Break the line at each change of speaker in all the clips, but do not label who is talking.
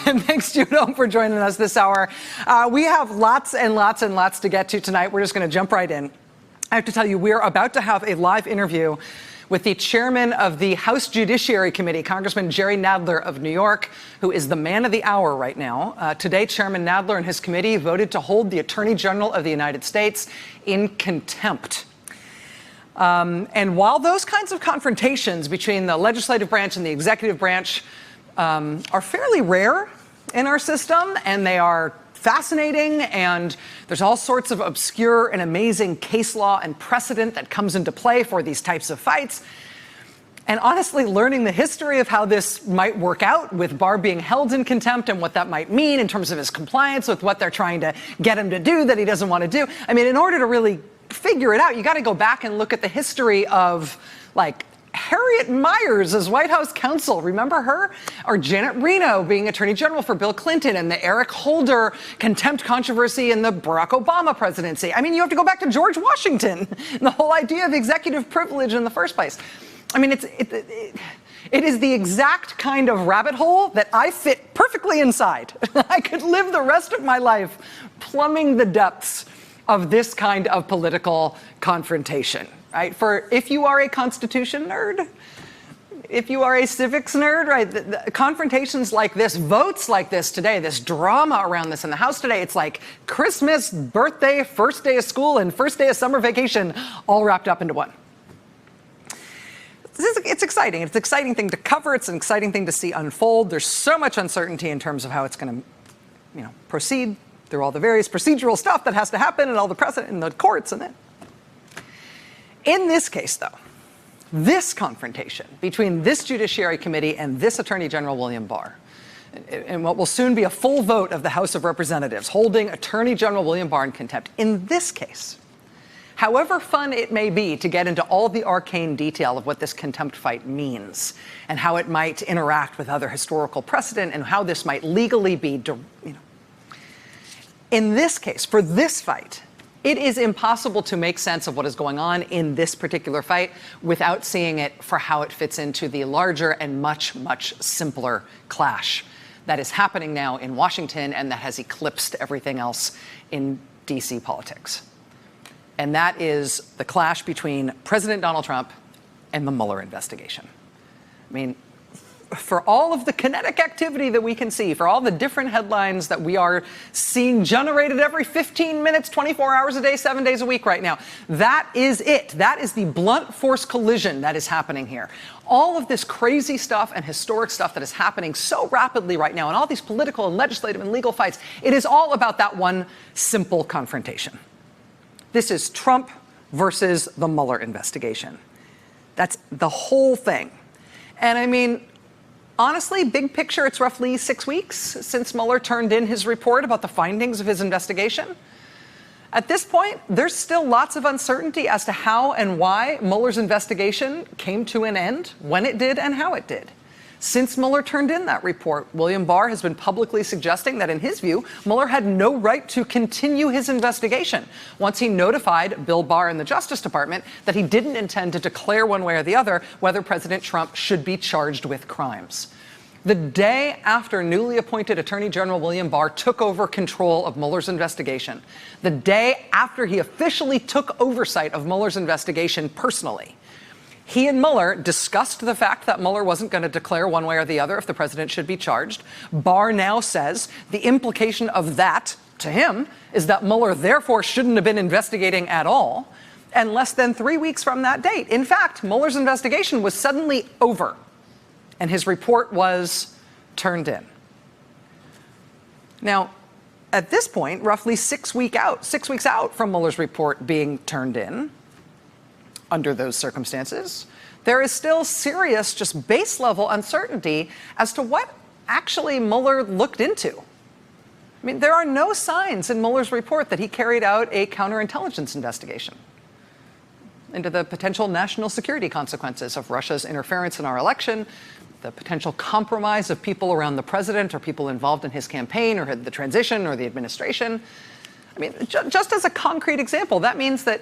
And thanks, Juno, for joining us this hour. We have lots and lots and lots to get to tonight. We're just going to jump right in. I have to tell you, we're about to have a live interview with the chairman of the House Judiciary Committee, Congressman Jerry Nadler of New York, who is the man of the hour right now. Today, Chairman Nadler and his committee voted to hold the Attorney General of the United States in contempt. And while those kinds of confrontations between the legislative branch and the executive branch are fairly rare in our system, and they are fascinating, and there's all sorts of obscure and amazing case law and precedent that comes into play for these types of fights. And honestly, learning the history of how this might work out with Barr being held in contempt and what that might mean in terms of his compliance with what they're trying to get him to do that he doesn't want to do. I mean, in order to really figure it out, you got to go back and look at the history of, like, Harriet Miers as White House counsel, remember her? Or Janet Reno being Attorney General for Bill Clinton, and the Eric Holder contempt controversy in the Barack Obama presidency. I mean, you have to go back to George Washington and the whole idea of executive privilege in the first place. I mean, it is the exact kind of rabbit hole that I fit perfectly inside. I could live the rest of my life plumbing the depths of this kind of political confrontation. Right? For if you are a Constitution nerd, if you are a civics nerd, right, the confrontations like this, votes like this today, this drama around this in the House today, it's like Christmas, birthday, first day of school, and first day of summer vacation all wrapped up into one. It's exciting. It's an exciting thing to cover. It's an exciting thing to see unfold. There's so much uncertainty in terms of how it's going to, proceed through all the various procedural stuff that has to happen and all the precedent in the courts and then. In this case, though, this confrontation between this Judiciary Committee and this Attorney General William Barr, and what will soon be a full vote of the House of Representatives holding Attorney General William Barr in contempt, in this case, however fun it may be to get into all the arcane detail of what this contempt fight means and how it might interact with other historical precedent and how this might legally be, in this case, for this fight, it is impossible to make sense of what is going on in this particular fight without seeing it for how it fits into the larger and much, much simpler clash that is happening now in Washington and that has eclipsed everything else in D.C. politics. And that is the clash between President Donald Trump and the Mueller investigation. I mean, for all of the kinetic activity that we can see, for all the different headlines that we are seeing generated every 15 minutes, 24 hours a day, 7 days a week right now, that is it. That is the blunt force collision that is happening here. All of this crazy stuff and historic stuff that is happening so rapidly right now, and all these political and legislative and legal fights, it is all about that one simple confrontation. This is Trump versus the Mueller investigation. That's the whole thing. And I mean, honestly, big picture, it's roughly 6 weeks since Mueller turned in his report about the findings of his investigation. At this point, there's still lots of uncertainty as to how and why Mueller's investigation came to an end, when it did, and how it did. Since Mueller turned in that report, William Barr has been publicly suggesting that, in his view, Mueller had no right to continue his investigation once he notified Bill Barr and the Justice Department that he didn't intend to declare one way or the other whether President Trump should be charged with crimes. The day after newly appointed Attorney General William Barr took over control of Mueller's investigation, the day after he officially took oversight of Mueller's investigation personally, he and Mueller discussed the fact that Mueller wasn't going to declare one way or the other if the president should be charged. Barr now says the implication of that, to him, is that Mueller therefore shouldn't have been investigating at all. And less than 3 weeks from that date, in fact, Mueller's investigation was suddenly over, and his report was turned in. Now, at this point, roughly 6 weeks out from Mueller's report being turned in, under those circumstances, there is still serious, just base level uncertainty as to what actually Mueller looked into. I mean, there are no signs in Mueller's report that he carried out a counterintelligence investigation into the potential national security consequences of Russia's interference in our election, the potential compromise of people around the president or people involved in his campaign or the transition or the administration. I mean, just as a concrete example, that means that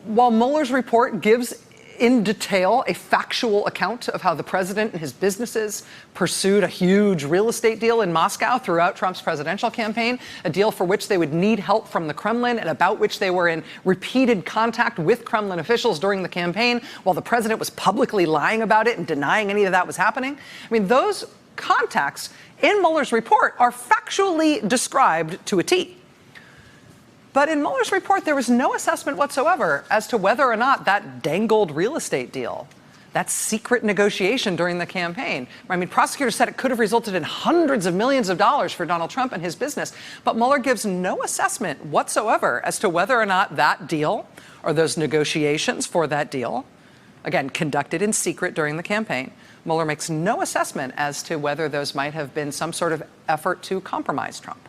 while Mueller's report gives in detail a factual account of how the president and his businesses pursued a huge real estate deal in Moscow throughout Trump's presidential campaign, a deal for which they would need help from the Kremlin and about which they were in repeated contact with Kremlin officials during the campaign, while the president was publicly lying about it and denying any of that was happening. I mean, those contacts in Mueller's report are factually described to a T. But in Mueller's report, there was no assessment whatsoever as to whether or not that dangled real estate deal, that secret negotiation during the campaign, I mean, prosecutors said it could have resulted in hundreds of millions of dollars for Donald Trump and his business. But Mueller gives no assessment whatsoever as to whether or not that deal or those negotiations for that deal, again, conducted in secret during the campaign, Mueller makes no assessment as to whether those might have been some sort of effort to compromise Trump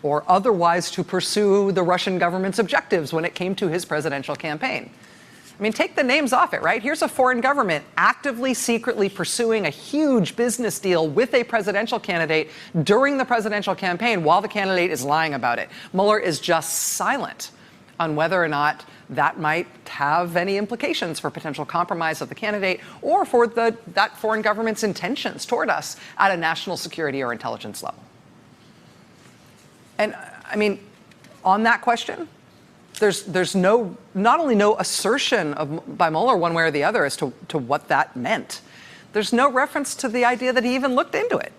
or otherwise to pursue the Russian government's objectives when it came to his presidential campaign. I mean, take the names off it, right? Here's a foreign government actively, secretly pursuing a huge business deal with a presidential candidate during the presidential campaign while the candidate is lying about it. Mueller is just silent on whether or not that might have any implications for potential compromise of the candidate or for that foreign government's intentions toward us at a national security or intelligence level. And I mean, on that question, there's not only no assertion by Mueller one way or the other as to what that meant, there's no reference to the idea that he even looked into it.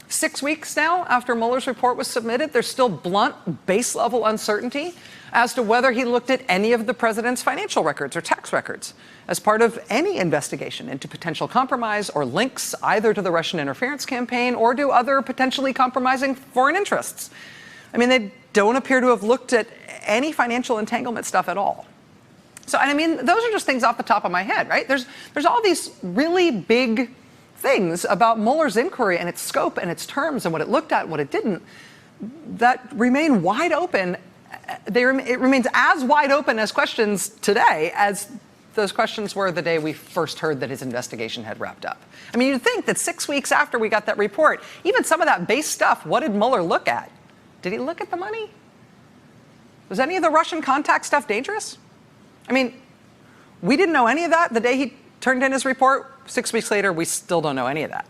6 weeks now after Mueller's report was submitted, there's still blunt, base-level uncertainty as to whether he looked at any of the president's financial records or tax records as part of any investigation into potential compromise or links either to the Russian interference campaign or to other potentially compromising foreign interests. I mean, they don't appear to have looked at any financial entanglement stuff at all. So, and I mean, those are just things off the top of my head, right? There's all these really big things about Mueller's inquiry and its scope and its terms and what it looked at and what it didn't that remain wide open. It remains as wide open as questions today as those questions were the day we first heard that his investigation had wrapped up. I mean, you'd think that 6 weeks after we got that report, even some of that base stuff, what did Mueller look at? Did he look at the money? Was any of the Russian contact stuff dangerous? I mean, we didn't know any of that the day he turned in his report. 6 weeks later, we still don't know any of that.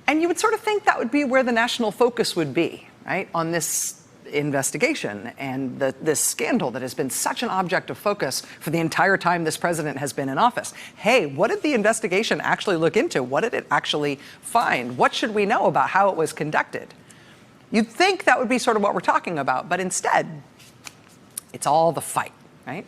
And you would sort of think that would be where the national focus would be, right, on this investigation and this scandal that has been such an object of focus for the entire time this president has been in office. Hey, what did the investigation actually look into? What did it actually find? What should we know about how it was conducted? You'd think that would be sort of what we're talking about, but instead, it's all the fight, right?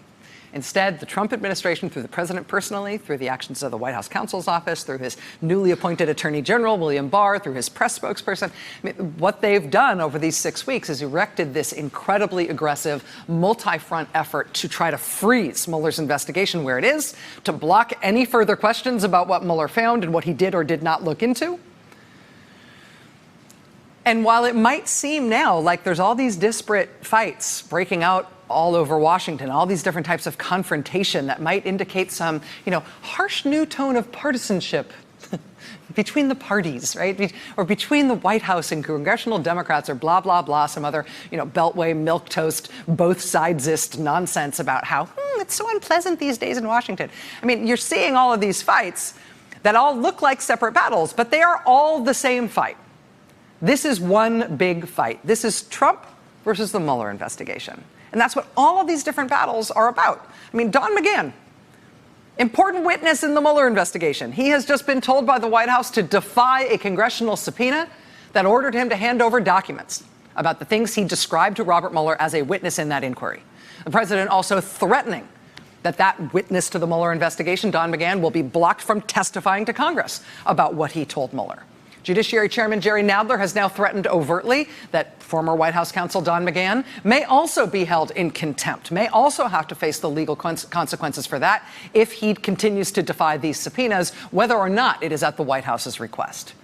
Instead, the Trump administration, through the president personally, through the actions of the White House counsel's office, through his newly appointed Attorney General, William Barr, through his press spokesperson, I mean, what they've done over these 6 weeks is erected this incredibly aggressive, multi-front effort to try to freeze Mueller's investigation where it is, to block any further questions about what Mueller found and what he did or did not look into. And while it might seem now like there's all these disparate fights breaking out all over Washington, all these different types of confrontation that might indicate some, harsh new tone of partisanship between the parties, right? Or between the White House and congressional Democrats or blah, blah, blah, some other, Beltway, milquetoast, both sidesist nonsense about how it's so unpleasant these days in Washington. I mean, you're seeing all of these fights that all look like separate battles, but they are all the same fight. This is one big fight. This is Trump versus the Mueller investigation. And that's what all of these different battles are about. I mean, Don McGahn, important witness in the Mueller investigation. He has just been told by the White House to defy a congressional subpoena that ordered him to hand over documents about the things he described to Robert Mueller as a witness in that inquiry. The president also threatening that witness to the Mueller investigation, Don McGahn, will be blocked from testifying to Congress about what he told Mueller. Judiciary Chairman Jerry Nadler has now threatened overtly that former White House counsel Don McGahn may also be held in contempt, may also have to face the legal consequences for that if he continues to defy these subpoenas, whether or not it is at the White House's request.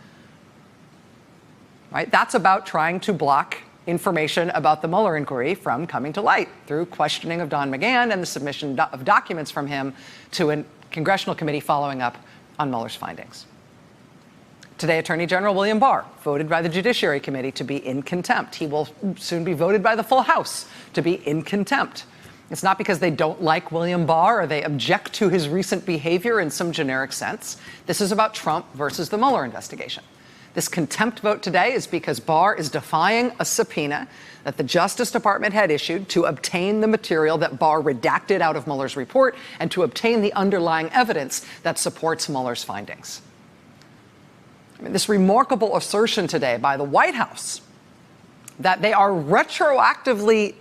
Right? That's about trying to block information about the Mueller inquiry from coming to light through questioning of Don McGahn and the submission of documents from him to a congressional committee following up on Mueller's findings. Today, Attorney General William Barr voted by the Judiciary Committee to be in contempt. He will soon be voted by the full House to be in contempt. It's not because they don't like William Barr or they object to his recent behavior in some generic sense. This is about Trump versus the Mueller investigation. This contempt vote today is because Barr is defying a subpoena that the Justice Department had issued to obtain the material that Barr redacted out of Mueller's report and to obtain the underlying evidence that supports Mueller's findings. I mean, this remarkable assertion today by the White House that they are retroactively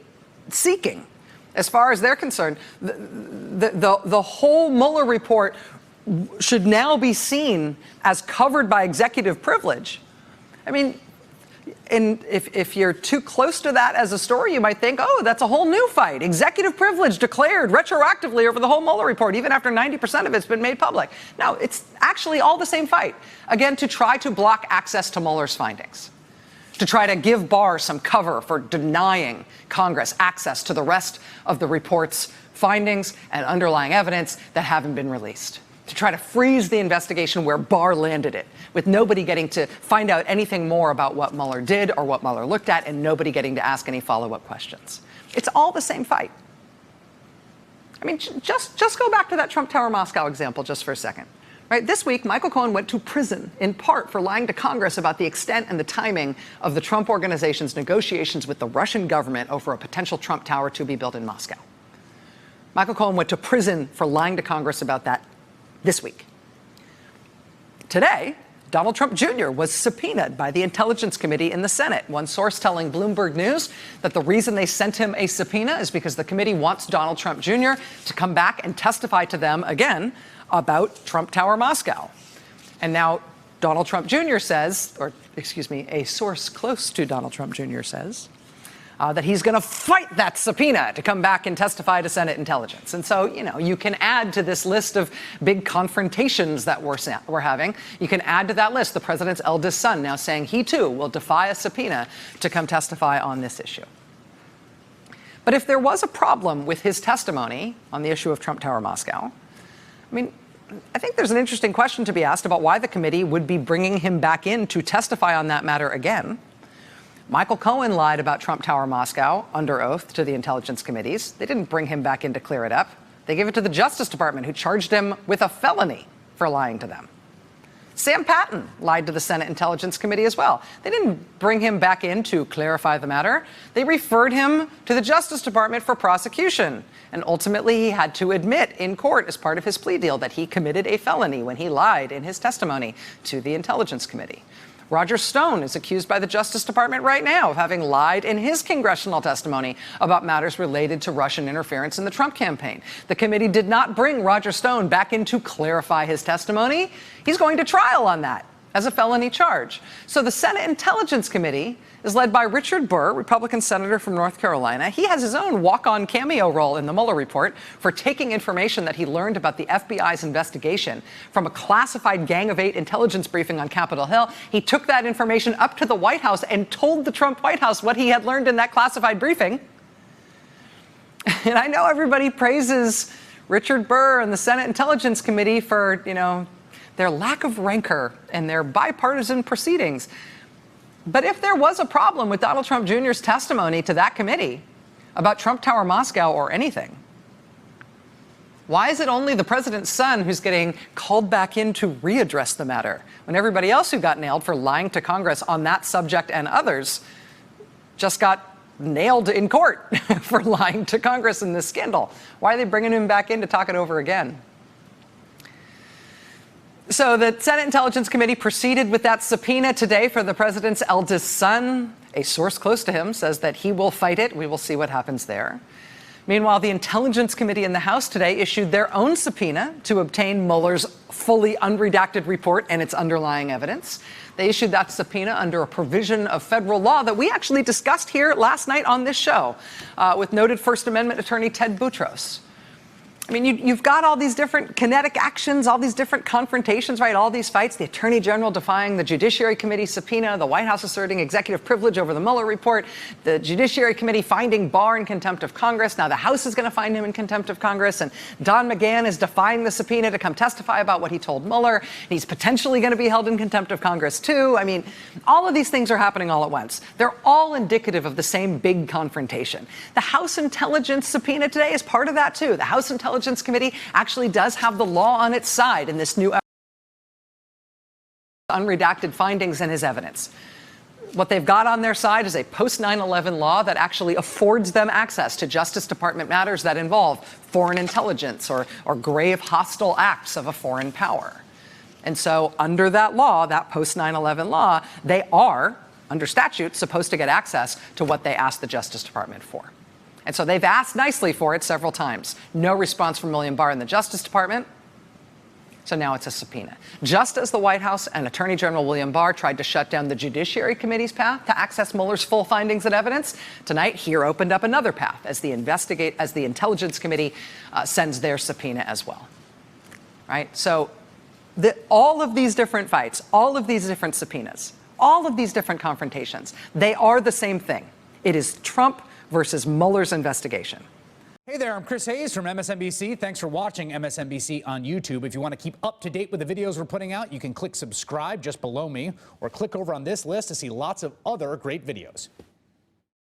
seeking, as far as they're concerned, the whole Mueller report should now be seen as covered by executive privilege. I mean, and if you're too close to that as a story, you might think, oh, that's a whole new fight. Executive privilege declared retroactively over the whole Mueller report, even after 90% of it's been made public. No, it's actually all the same fight. Again, to try to block access to Mueller's findings, to try to give Barr some cover for denying Congress access to the rest of the report's findings and underlying evidence that haven't been released, to try to freeze the investigation where Barr landed it, with nobody getting to find out anything more about what Mueller did or what Mueller looked at, and nobody getting to ask any follow-up questions. It's all the same fight. I mean, just go back to that Trump Tower Moscow example just for a second. Right? This week, Michael Cohen went to prison, in part for lying to Congress about the extent and the timing of the Trump Organization's negotiations with the Russian government over a potential Trump Tower to be built in Moscow. Michael Cohen went to prison for lying to Congress about that this week. Today, Donald Trump Jr. was subpoenaed by the Intelligence Committee in the Senate. One source telling Bloomberg News that the reason they sent him a subpoena is because the committee wants Donald Trump Jr. to come back and testify to them again about Trump Tower Moscow. And now Donald Trump Jr. says, or excuse me, a source close to Donald Trump Jr. says, that he's going to fight that subpoena to come back and testify to Senate intelligence. And so, you know, you can add to this list of big confrontations that we're having. You can add to that list the president's eldest son now saying he, too, will defy a subpoena to come testify on this issue. But if there was a problem with his testimony on the issue of Trump Tower Moscow, I mean, I think there's an interesting question to be asked about why the committee would be bringing him back in to testify on that matter again. Michael Cohen lied about Trump Tower Moscow under oath to the intelligence committees. They didn't bring him back in to clear it up. They gave it to the Justice Department, who charged him with a felony for lying to them. Sam Patton lied to the Senate Intelligence Committee as well. They didn't bring him back in to clarify the matter. They referred him to the Justice Department for prosecution. And ultimately, he had to admit in court as part of his plea deal that he committed a felony when he lied in his testimony to the Intelligence Committee. Roger Stone is accused by the Justice Department right now of having lied in his congressional testimony about matters related to Russian interference in the Trump campaign. The committee did not bring Roger Stone back in to clarify his testimony. He's going to trial on that as a felony charge. So the Senate Intelligence Committee is led by Richard Burr, Republican senator from North Carolina. He has his own walk-on cameo role in the Mueller report for taking information that he learned about the FBI's investigation from a classified Gang of Eight intelligence briefing on Capitol Hill. He took that information up to the White House and told the Trump White House what he had learned in that classified briefing. And I know everybody praises Richard Burr and the Senate Intelligence Committee for, you know, their lack of rancor and their bipartisan proceedings. But if there was a problem with Donald Trump Jr.'s testimony to that committee about Trump Tower Moscow or anything, why is it only the president's son who's getting called back in to readdress the matter when everybody else who got nailed for lying to Congress on that subject and others just got nailed in court for lying to Congress in this scandal? Why are they bringing him back in to talk it over again? So the Senate Intelligence Committee proceeded with that subpoena today for the president's eldest son. A source close to him says that he will fight it. We will see what happens there. Meanwhile, the Intelligence Committee in the House today issued their own subpoena to obtain Mueller's fully unredacted report and its underlying evidence. They issued that subpoena under a provision of federal law that we actually discussed here last night on this show with noted First Amendment attorney Ted Boutros. I mean, you've got all these different kinetic actions, all these different confrontations, right? All these fights, the Attorney General defying the Judiciary Committee subpoena, the White House asserting executive privilege over the Mueller report, the Judiciary Committee finding Barr in contempt of Congress. Now the House is going to find him in contempt of Congress, and Don McGahn is defying the subpoena to come testify about what he told Mueller. He's potentially going to be held in contempt of Congress, too. I mean, all of these things are happening all at once. They're all indicative of the same big confrontation. The House Intelligence subpoena today is part of that, too. The House Intelligence Committee actually does have the law on its side in this new unredacted findings and his evidence. What they've got on their side is a post-9/11 law that actually affords them access to Justice Department matters that involve foreign intelligence or grave hostile acts of a foreign power. And so under that law, that post-9/11 law, they are, under statute, supposed to get access to what they asked the Justice Department for. And so they've asked nicely for it several times. No response from William Barr in the Justice Department. So now it's a subpoena. Just as the White House and Attorney General William Barr tried to shut down the Judiciary Committee's path to access Mueller's full findings and evidence, tonight here opened up another path as the Intelligence Committee sends their subpoena as well. Right? So all of these different fights, all of these different subpoenas, all of these different confrontations, they are the same thing. It is Trump versus Mueller's investigation.
Hey there, I'm Chris Hayes from MSNBC. Thanks for watching MSNBC on YouTube. If you want to keep up to date with the videos we're putting out, you can click subscribe just below me or click over on this list to see lots of other great videos.